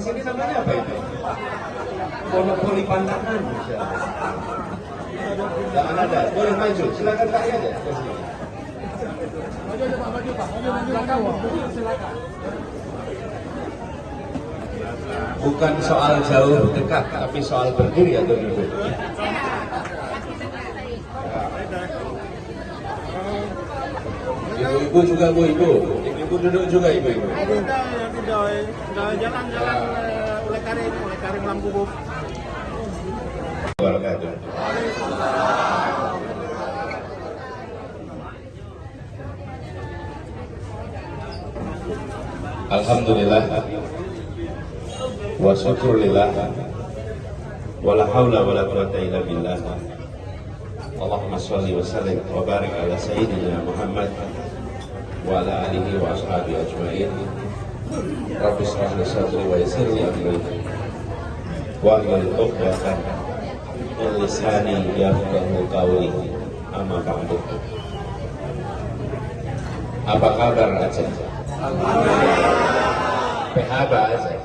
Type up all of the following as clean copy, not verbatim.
sini namanya apa itu? Monopoli pantangan. Jangan ada, boleh maju, silakan Pak aja. Bukan soal jauh dekat, tapi soal berdiri atau duduk. Ibu-ibu juga ibu-ibu, ibu duduk juga ibu-ibu. Sudah jalan-jalan oleh Karim Lampu. Alhamdulillah wa syukurillah wa la haula wa la quwwata illa billah. Allahumma shalli wa sallim wa barik ala sayyidina Muhammad wa ala alihi wa ashabihi ajma'in. Rabbi shrah li sadri wa yassir li amri wa hlul 'uqdatam min lisani yafqahu qawli. Amma ba'du. Apa kabar Aceh? PHB Aceh.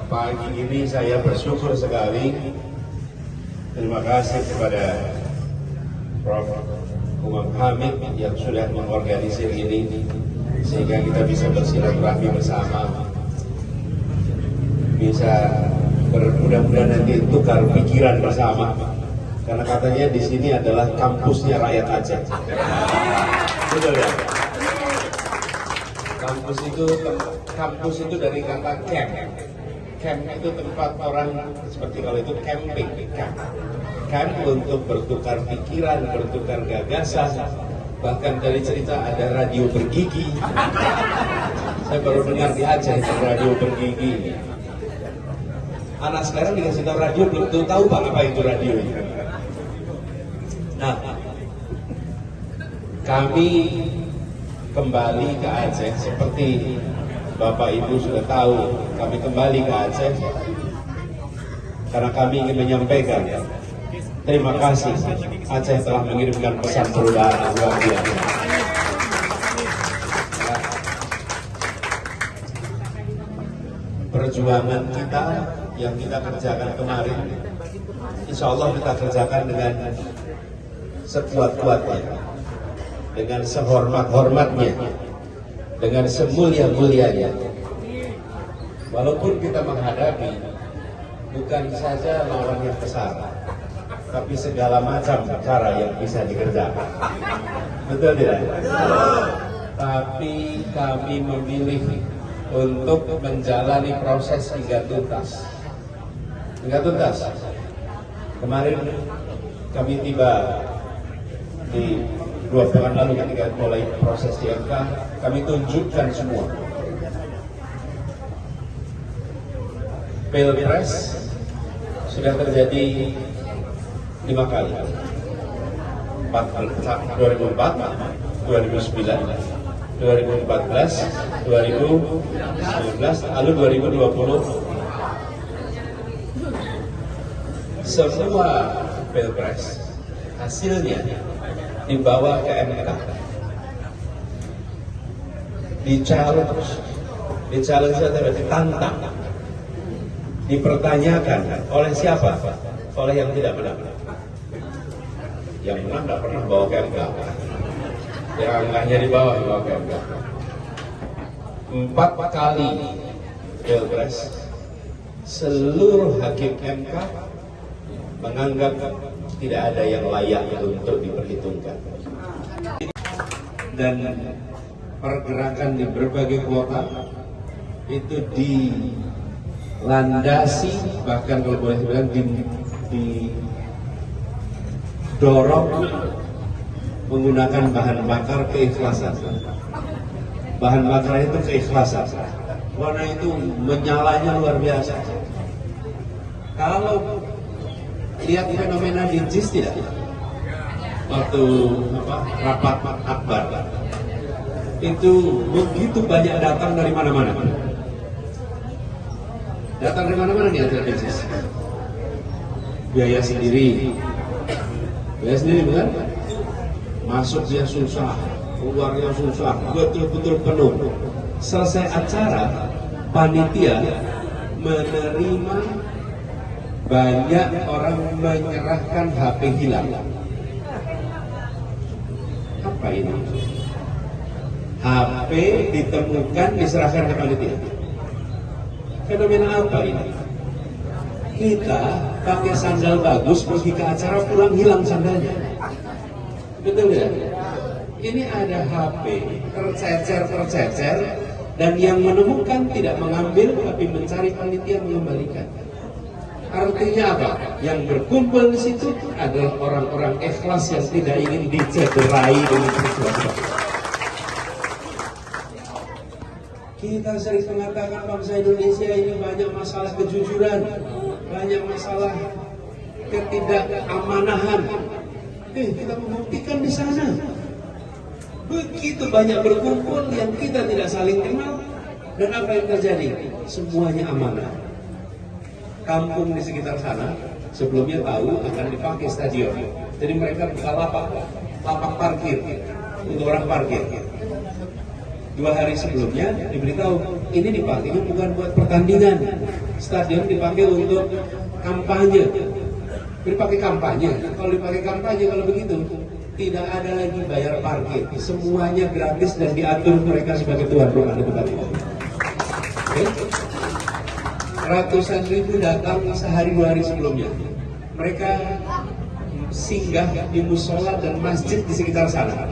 Pagi ini saya bersyukur sekali. Terima kasih kepada Prof. Umam Hamid yang sudah mengorganisir ini sehingga kita bisa bersilaturahmi bersama, bisa mudah-mudahan nanti tukar pikiran bersama, karena katanya di sini adalah kampusnya rakyat Aceh. Betul ya? Kampus itu dari kata camp. Camp itu tempat orang seperti kalau itu camping. Camp untuk bertukar pikiran, bertukar gagasan. Bahkan dari cerita ada radio bergigi. Saya baru dengar di Aceh radio bergigi. Anak sekarang dikasih tahu radio belum tahu Pak apa itu radio ini. Nah, kami kembali ke Aceh seperti Bapak Ibu sudah tahu, kami kembali ke Aceh karena kami ingin menyampaikan terima kasih Aceh telah mengirimkan pesan perubahan luar biasa. Perjuangan kita yang kita kerjakan kemarin, insya Allah kita kerjakan dengan sekuat-kuatnya, dengan sehormat-hormatnya, dengan semulia-mulianya. Walaupun kita menghadapi bukan saja lawan yang besar, tapi segala macam cara yang bisa dikerjakan. Betul tidak? Tapi kami memilih untuk menjalani proses hingga tuntas. Hingga tuntas. Kemarin kami tiba di 2 pekan lalu ketika mulai proses di MK, kami tunjukkan semua. Pilpres sudah terjadi 5 kali. 2004, 2009, 2014, 2019, lalu 2020. Semua Pilpres hasilnya dibawa ke MK, di-challenge atau ditantang, dipertanyakan oleh siapa? Oleh yang tidak menang. Yang menang tidak pernah bawa ke MK, yang angkanya dibawa ke MK. 4 kali Pilpres, seluruh hakim MK menganggap tidak ada yang layak untuk diperhitungkan. Dan pergerakan di berbagai kota itu dilandasi, bahkan kalau boleh dibilang didorong menggunakan bahan bakar keikhlasan. Bahan bakar itu keikhlasan, warna itu menyalanya luar biasa. Kalau lihat fenomena di JIS tidak? Waktu rapat akbar itu begitu banyak datang dari mana-mana. Datang dari mana-mana nih acara JIS. Biaya sendiri bukan? Masuk dia susah, keluarnya susah, betul-betul penuh. Selesai acara, panitia menerima banyak orang menyerahkan HP hilang. Apa ini? HP ditemukan diserahkan ke panitia. Fenomena apa ini? Kita pakai sandal bagus pergi ke acara, pulang hilang sandalnya. Betul ya? Ini ada HP tercecer, dan yang menemukan tidak mengambil tapi mencari panitia mengembalikan. Artinya apa? Yang berkumpul di situ adalah orang-orang ikhlas yang tidak ingin dicederai dengan sesuatu. Kita sering mengatakan bangsa Indonesia ini banyak masalah kejujuran, banyak masalah ketidakamaнаhan. Kita membuktikan di sana. Begitu banyak berkumpul yang kita tidak saling kenal, dan apa yang terjadi? Semuanya amanah. Kampung di sekitar sana sebelumnya tahu akan dipakai stadion, jadi mereka buka lapak parkir untuk orang parkir. 2 hari sebelumnya diberitahu ini dipakainya bukan buat pertandingan, stadion dipakai untuk kampanye. Dipakai kampanye. Kalau dipakai kampanye, kalau begitu tidak ada lagi bayar parkir, semuanya gratis dan diatur mereka sebagai tuan rumah di tempat itu. Okay? Ratusan ribu datang sehari 2 hari sebelumnya. Mereka singgah di musola dan masjid di sekitar sana.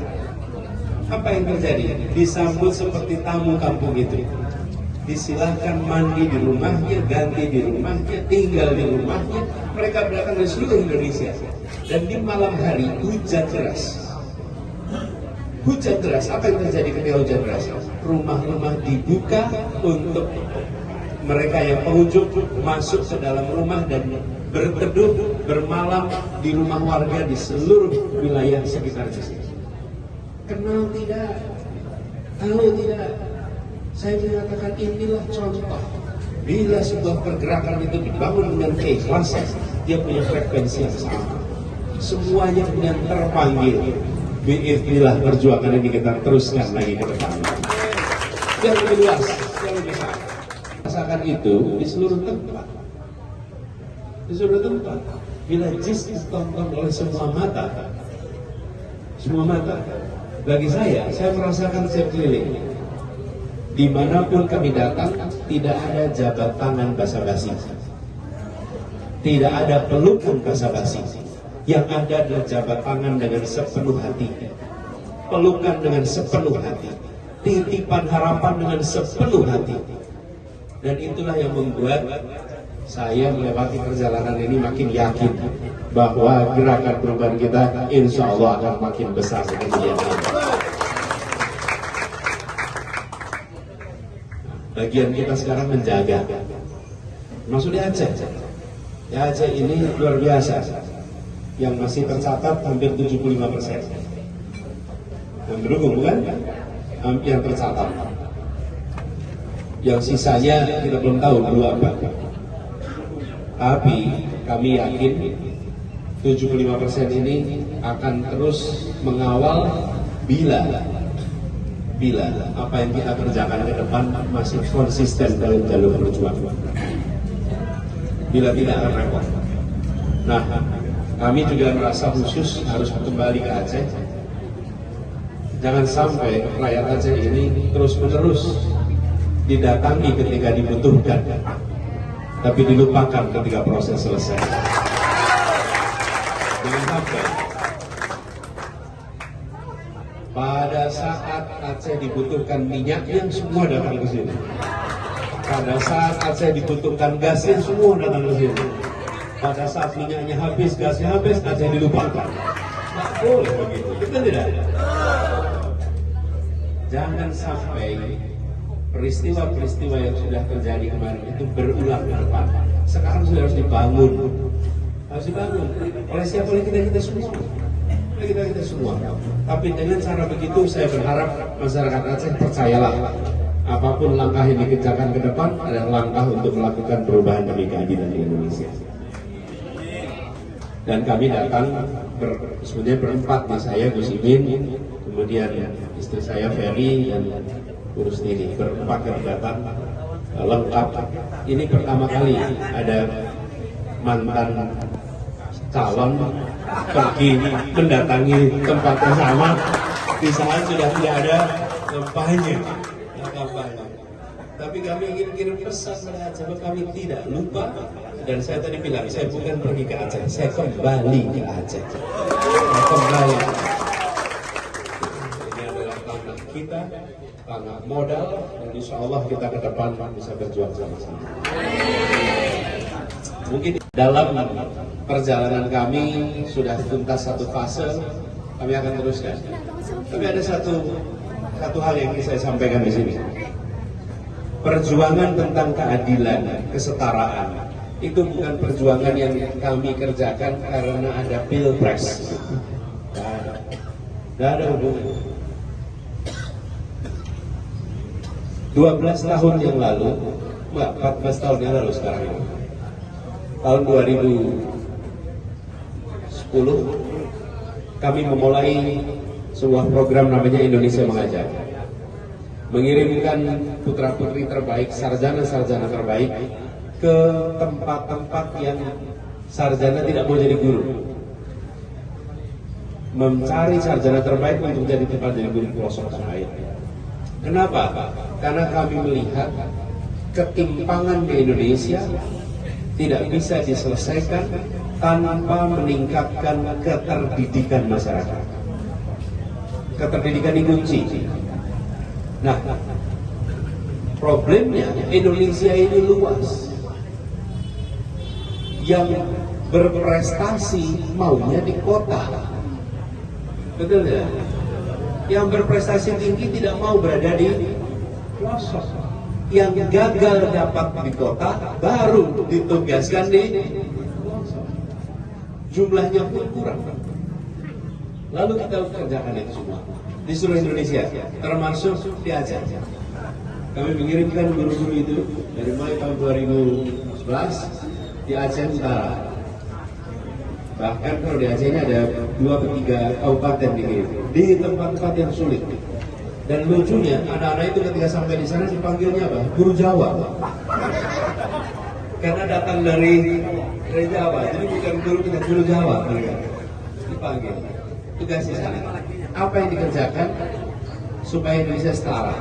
Apa yang terjadi? Disambut seperti tamu kampung itu. Disilahkan mandi di rumahnya, ganti di rumahnya, tinggal di rumahnya. Mereka berdatang dari seluruh Indonesia. Dan di malam hari hujan deras. Hujan deras, apa yang terjadi ketika hujan deras? Rumah-rumah dibuka untuk mereka yang pengunjung masuk ke dalam rumah dan berteduh, bermalam di rumah warga di seluruh wilayah sekitar di sini. Kenal tidak? Tahu tidak? Saya mengatakan inilah contoh. Bila sebuah pergerakan itu dibangun dengan keikhlasan, dia punya frekuensi yang sama. Semuanya kemudian terpanggil. Biiznillah perjuangan ini kita teruskan lagi ke depan. Yang lebih luas, yang lebih besar. Rasakan itu di seluruh tempat. Di seluruh tempat. Bila jis ditonton oleh semua mata, bagi saya merasakan sekeliling. Dimanapun kami datang, tidak ada jabat tangan basa-basi, tidak ada pelukan basa-basi. Yang ada adalah jabat tangan dengan sepenuh hati, pelukan dengan sepenuh hati, titipan harapan dengan sepenuh hati. Dan itulah yang membuat saya melewati perjalanan ini makin yakin bahwa gerakan perubahan kita insya Allah akan makin besar kemudian. Bagian kita sekarang menjaga. Masuk di Aceh. Di Aceh ini luar biasa. Yang masih tercatat hampir 75%. Yang mendukung bukan? Yang tercatat. Yang sisanya kita belum tahu dulu apa. Tapi kami yakin 75% ini akan terus mengawal bila apa yang kita kerjakan ke depan masih konsisten dalam jalur perjuangan. Bila tidak akan repot. Nah, kami juga merasa khusus harus kembali ke Aceh. Jangan sampai rakyat Aceh ini terus-menerus didatangi ketika dibutuhkan, tapi dilupakan ketika proses selesai. Jangan sampai pada saat Aceh dibutuhkan minyaknya, semua datang ke sini. Pada saat Aceh dibutuhkan gasnya, semua datang ke sini. Pada saat minyaknya habis, gasnya habis, Aceh dilupakan. Tidak boleh begitu, kita tidak. Jangan sampai peristiwa-peristiwa yang sudah terjadi kemarin itu berulang ke depan. Sekarang sudah harus dibangun. Harus dibangun. Oleh siapa? Oleh kita semua. Kita semua. Tapi dengan cara begitu saya berharap masyarakat Aceh percayalah, apapun langkah yang dikerjakan ke depan adalah langkah untuk melakukan perubahan demi keadilan di Indonesia. Dan kami datang sebenarnya berempat, Mas saya, Gus Imin, kemudian istri saya Ferry dan urus diri, berempat yang datang lengkap. Ini pertama kali ada mantan calon pergi mendatangi tempat yang sama di saat sudah tidak ada kampanye. Tapi kami ingin kirim pesan pada Aceh, kami tidak lupa. Dan saya tadi bilang, saya bukan pergi ke Aceh, saya kembali ke Aceh. Saya kembali. Ini adalah tanah kita, tanah modal, dan insya Allah kita ke depan bisa berjuang sama-sama. Mungkin dalam perjalanan kami sudah tuntas satu fase, kami akan teruskan. Tapi ada satu hal yang ingin saya sampaikan di sini. Perjuangan tentang keadilan, kesetaraan, itu bukan perjuangan yang kami kerjakan karena ada pilpres. Tidak ada hubungan. 12 tahun yang lalu, 14 tahun yang lalu sekarang ini, tahun 2010, kami memulai sebuah program namanya Indonesia Mengajar. Mengirimkan putra-putri terbaik, sarjana-sarjana terbaik ke tempat-tempat yang sarjana tidak mau jadi guru. Mencari sarjana terbaik untuk jadi guru pelosok tanah air. Kenapa? Karena kami melihat ketimpangan di Indonesia tidak bisa diselesaikan tanpa meningkatkan keterdidikan masyarakat. Keterdidikan ini kunci. Nah, problemnya Indonesia ini luas. Yang berprestasi maunya di kota. Betul ya? Yang berprestasi tinggi tidak mau berada di pelosok. Yang gagal dapat di kota baru ditugaskan di pelosok. Jumlahnya pun kurang. Lalu kita kerjakan itu semua di seluruh Indonesia, termasuk di Aceh. Kami mengirimkan guru-guru itu dari mulai tahun 2011 di Aceh Utara. Bahkan kalau di Aceh ini ada 2 atau 3 kabupaten di tempat-tempat yang sulit. Dan lucunya, anak-anak itu ketika sampai di sana dipanggilnya apa? Guru Jawa. Karena datang dari Jawa, jadi bukan guru Jawa mereka dipanggil. Tugas di sana. Apa yang dikerjakan supaya Indonesia setara?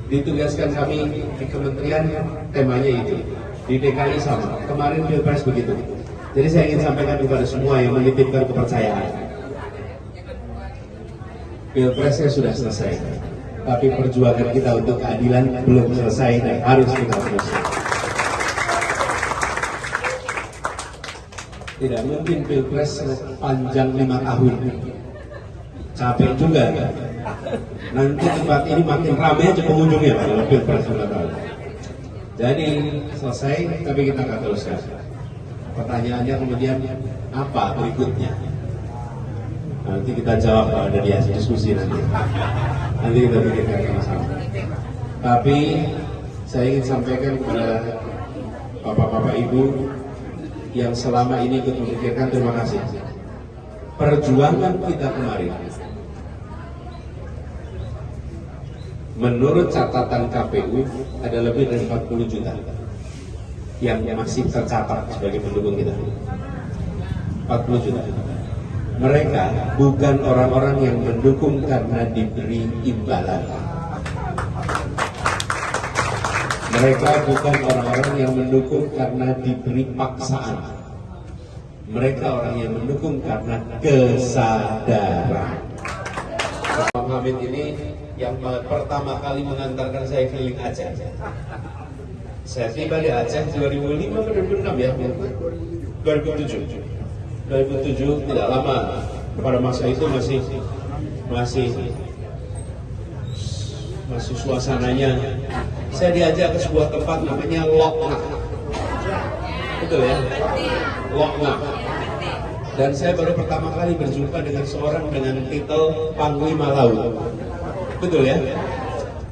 Ditugaskan kami di kementerian, temanya itu. Di DKI sama. Kemarin Pilpres begitu. Jadi saya ingin sampaikan kepada semua yang menitipkan kepercayaan. Pilpresnya sudah selesai, tapi perjuangan kita untuk keadilan belum selesai dan harus kita teruskan. Tidak mungkin Pilpres panjang 5 tahun. Capek juga kan? Nanti tempat ini makin ramai aja pengunjungnya kalau Pilpres 5 tahun. Jadi selesai, tapi kita akan teruskan. Pertanyaannya kemudian apa berikutnya? Nanti kita jawab kalau ada di diskusi nanti. Nanti kita pikirkan sama-sama. Tapi saya ingin sampaikan kepada bapak-bapak ibu yang selama ini ikut memikirkan, terima kasih. Perjuangan kita kemarin, menurut catatan KPU ada lebih dari 40 juta yang masih tercatat sebagai pendukung kita. 40 juta. Mereka bukan orang-orang yang mendukung karena diberi imbalan. Mereka bukan orang-orang yang mendukung karena diberi paksaan. Mereka orang yang mendukung karena kesadaran. Pak Hamid ini yang pertama kali mengantarkan saya keliling Aceh. Saya tiba di Aceh 2005 atau 2006 ya? 2007. 2007 tidak lama. Pada masa itu masih suasananya. Saya diajak ke sebuah tempat namanya Lokna. Betul ya? Lokna. Dan saya baru pertama kali berjumpa dengan seorang dengan titel Panglima Laut. Betul ya?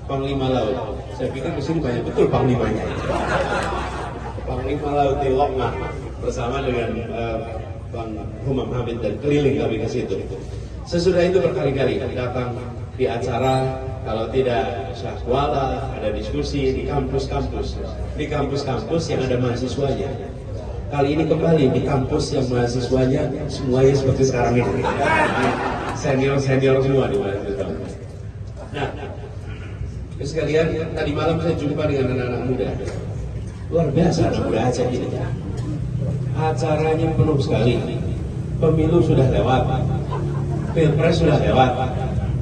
Panglima Laut. Saya pikir di sini banyak betul panglimanya. Panglima Laut di Lokna bersama dengan Bang Humam Hamid dan keliling kami ke situ. Sesudah itu berkali-kali datang di acara, kalau tidak syahwala, ada diskusi di kampus-kampus. Di kampus-kampus yang ada mahasiswanya. Kali ini kembali di kampus yang mahasiswanya semuanya seperti sekarang ini. Senior-senior semua di mahasiswa. Nah, sekalian, tadi malam saya jumpa dengan anak-anak muda. Luar biasa anak muda Aceh ini. Acaranya penuh sekali. Pemilu sudah lewat, Pilpres sudah lewat,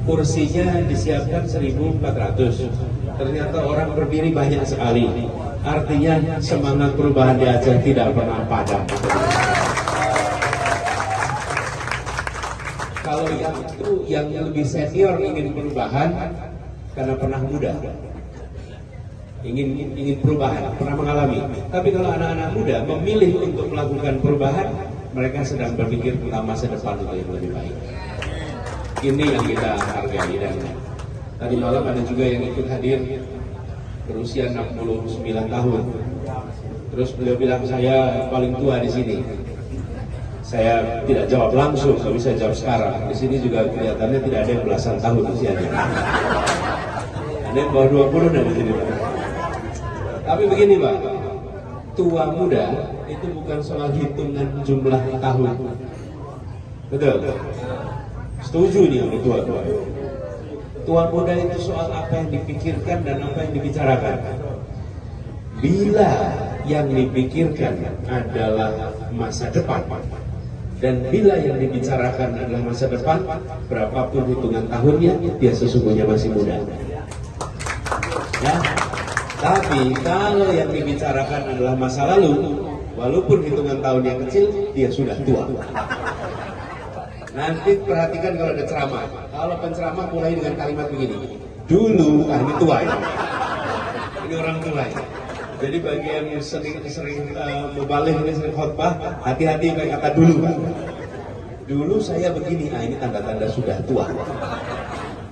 kursinya disiapkan 1.400. Ternyata orang berdiri banyak sekali. Artinya semangat perubahan di Aceh tidak pernah padam. Kalau yang lebih senior ingin perubahan karena pernah muda, ingin perubahan, pernah mengalami. Tapi kalau anak-anak muda memilih untuk melakukan perubahan, mereka sedang berpikir tentang masa depan untuk yang lebih baik. Ini yang kita hargai. Dan tadi malam ada juga yang ikut hadir berusia 69 tahun. Terus beliau bilang, saya paling tua di sini. Saya tidak jawab langsung, tapi saya jawab sekarang. Di sini juga kelihatannya tidak ada yang belasan tahun usianya. Ada yang bawah 20 di sini, Pak. Tapi begini, Pak, tua muda itu bukan soal hitungan jumlah tahun. Betul? Setuju nih yang tua. Tua muda itu soal apa yang dipikirkan dan apa yang dibicarakan. Bila yang dipikirkan adalah masa depan dan bila yang dibicarakan adalah masa depan, berapapun hitungan tahunnya, dia sesungguhnya masih muda. Ya. Tapi kalau yang dibicarakan adalah masa lalu, walaupun hitungan tahunnya kecil, dia sudah tua. Nanti perhatikan kalau ada ceramah. Kalau penceramah mulai dengan kalimat begini, dulu, ini tua ini. Ini orang tua ini. Jadi bagi yang sering mubalih ini, sering khotbah, hati-hati pakai kata dulu, Pak. Dulu saya begini, ini tanda-tanda sudah tua.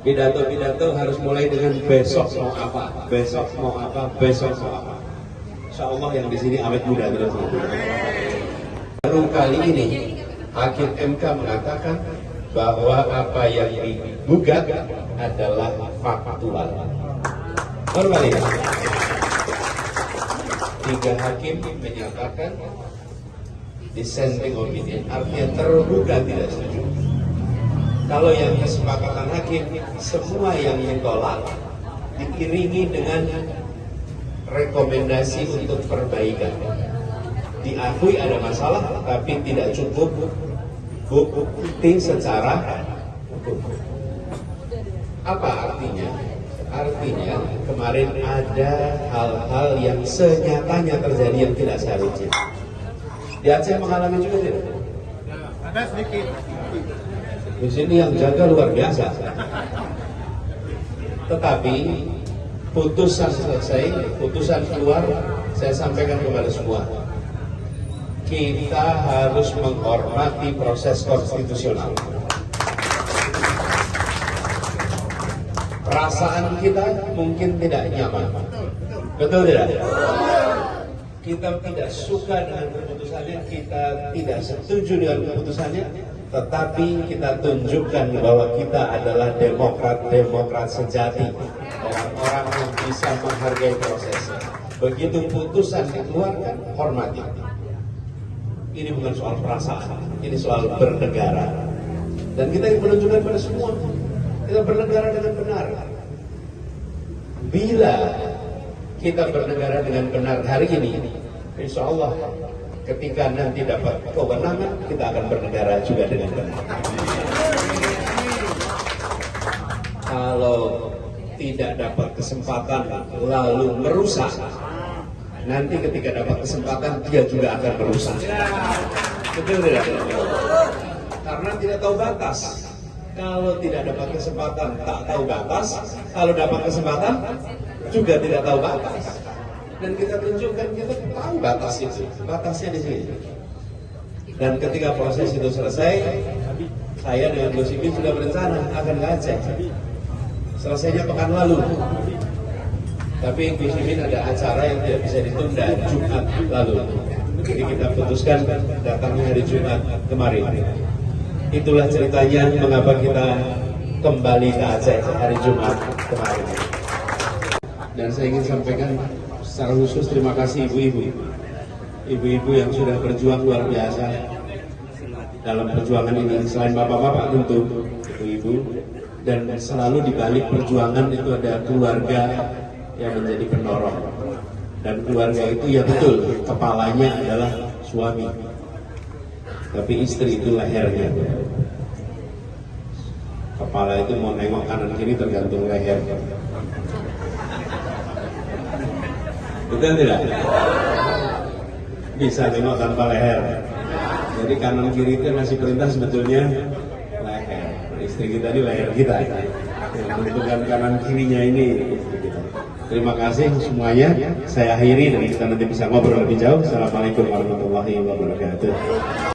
Pidato-pidato harus mulai dengan besok mau apa, besok mau apa, besok mau apa. Insya Allah yang di sini awet muda terus. Baru kali ini Hakim MK mengatakan bahwa apa yang digugat adalah faktual. Baru kali ini 3 hakim menyatakan dissenting opinion, artinya tergugat tidak setuju. Kalau yang kesepakatan hakim, semua yang ditolak diiringi dengan rekomendasi untuk perbaikan. Diakui ada masalah, tapi tidak cukup bukti secara hukum. Apa artinya? Artinya kemarin ada hal-hal yang senyatanya terjadi yang tidak seharusnya. Di Aceh mengalami juga tidak? Ada sedikit. Di sini yang jaga luar biasa. Tetapi putusan selesai, putusan keluar, saya sampaikan kepada semua. Kita harus menghormati proses konstitusional. Perasaan kita mungkin tidak nyaman. Betul tidak? Kita tidak suka dengan keputusannya, kita tidak setuju dengan keputusannya, tetapi kita tunjukkan bahwa kita adalah demokrat sejati, orang-orang yang bisa menghargai prosesnya. Begitu putusan dikeluarkan, hormati. Ini bukan soal perasaan, ini soal bernegara. Dan kita ingin menunjukkan pada semua, kita bernegara dengan benar. Bila kita bernegara dengan benar hari ini, insya Allah ketika nanti dapat kewenangan, kita akan bernegara juga dengan benar. Kalau tidak dapat kesempatan lalu merusak, nanti ketika dapat kesempatan dia juga akan merusak. Betul tidak? Karena tidak tahu batas. Kalau tidak dapat kesempatan tak tahu batas, kalau dapat kesempatan juga tidak tahu batas. Dan kita tunjukkan kita tahu batas itu, batasnya di sini. Dan ketika proses itu selesai, saya dengan Gus Imin sudah berencana akan ke Aceh. Selesainya pekan lalu. Tapi Gus Imin ada acara yang tidak bisa ditunda Jumat lalu. Jadi kita putuskan datangnya hari Jumat kemarin. Itulah ceritanya mengapa kita kembali ke Aceh hari Jumat kemarin. Dan saya ingin sampaikan secara khusus terima kasih ibu-ibu yang sudah berjuang luar biasa dalam perjuangan ini. Selain bapak-bapak tentu ibu-ibu, dan selalu di balik perjuangan itu ada keluarga yang menjadi pendorong. Dan keluarga itu ya betul, kepalanya adalah suami, tapi istri itu lehernya. Kepala itu mau nengok kanan kiri tergantung leher. Betul tidak? Bisa nengok tanpa leher. Jadi kanan kiri itu masih perintah sebetulnya leher. Istri kita ini leher kita. Yang menentukan kanan kirinya ini istri kita. Terima kasih semuanya. Saya akhiri dan kita nanti bisa ngobrol lebih jauh. Assalamualaikum warahmatullahi wabarakatuh.